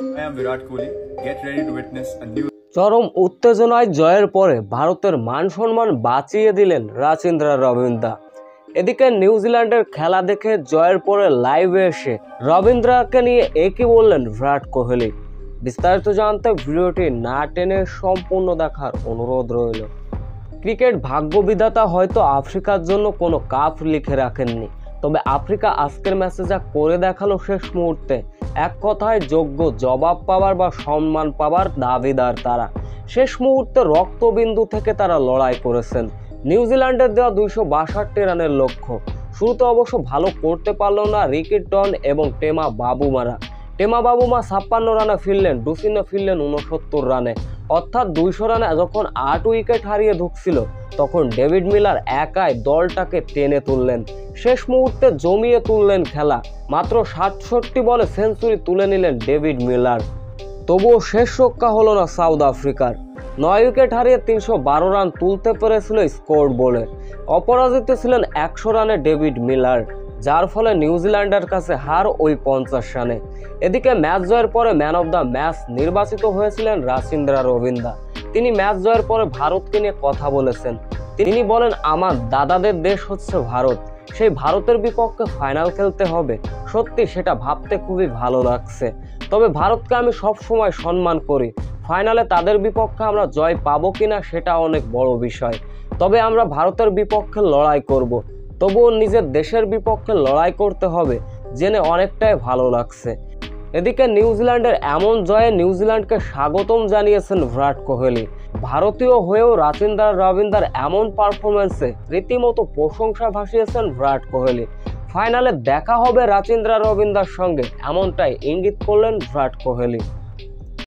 I am Virat Kohli. Get ready to witness a new চরম উত্তেজনায় জয়ের পরে ভারতের মান সম্মান বাঁচিয়ে দিলেন রচিন্দ্রা রবীন্দ্রা। এদিকে নিউজিল্যান্ডের খেলা দেখে জয়ের পরে লাইভে এসে রবীন্দ্রাকে নিয়ে একই বললেন বিরাট কোহলি। বিস্তারিত জানতে ভিডিওটি না টেনে সম্পূর্ণ দেখার অনুরোধ রইল। ক্রিকেট ভাগ্য বিধাতা হয়তো আফ্রিকার জন্য কোনো কাপ লিখে রাখেননি, তবে আফ্রিকা আজকের ম্যাচে যা করে দেখালো শেষ মুহূর্তে, এক কথায় যোগ্য জবাব পাওয়ার বা সম্মান পাওয়ার দাবিদার তারা। শেষ মুহূর্তে রক্তবিন্দু থেকে তারা লড়াই করেছেন। নিউজিল্যান্ডের দেওয়া 262 রানের লক্ষ্য। শুরুতে অবশ্য ভালো করতে পারল না রিকিটন এবং টেমা বাবুমারা। টেমা বাবুমা 56 রানে ফিরলেন, ডুসিনে ফিরলেন 69 রানে। অর্থাৎ 200 রানে যখন 8 উইকেট হারিয়ে ঢুকছিল, তখন ডেভিড মিলার একাই দলটাকে টেনে তুললেন। শেষ মুহূর্তে জমিয়ে তুললেন খেলা। মাত্র 67 বলে সেঞ্চুরি তুলে নিলেন ডেভিড মিলার। তবুও শেষ রক্ষা হলো না সাউথ আফ্রিকার। 9 উইকেট হারিয়ে 312 রান তুলতে পেরেছিল স্কোর বোর্ডে। অপরাজিত ছিলেন 100 রানে ডেভিড মিলার, যার ফলে নিউজিল্যান্ডের কাছে হার ওই 50 রানে। এদিকে ম্যাচ জয়ের পরে ম্যান অব দ্য ম্যাচ নির্বাচিত হয়েছিলেন রচিন্দ্রা রবীন্দ্রা। তিনি ম্যাচ জয়ের পরে ভারতকে নিয়ে কথা বলেছেন। তিনি বলেন, আমার দাদাদের দেশ হচ্ছে ভারত, সেই ভারতের বিপক্ষে ফাইনাল খেলতে হবে। সত্যি সেটা ভাবতে খুবই ভালো লাগছে। তবে ভারতকে আমি সব সময় সম্মান করি। ফাইনালে তাদের বিপক্ষে আমরা জয় পাবো কিনা সেটা অনেক বড় বিষয়। তবে আমরা ভারতের বিপক্ষে লড়াই করব। তবুও নিজের দেশের বিপক্ষে লড়াই করতে হবে জেনে অনেকটাই ভালো লাগছে। এদিকে নিউজিল্যান্ডের এমন জয়ে নিউজিল্যান্ডকে স্বাগতম জানিয়েছেন বিরাট কোহলি। ভারতীয় হয়েও রচিন্দ্রা রবীন্দ্রার এমন পারফরমেন্সে রীতিমতো প্রশংসা ভাসিয়েছেন বিরাট কোহলি। ফাইনালে দেখা হবে রচিন্দ্রা রবীন্দ্রার সঙ্গে, এমনটাই ইঙ্গিত করলেন বিরাট কোহলি।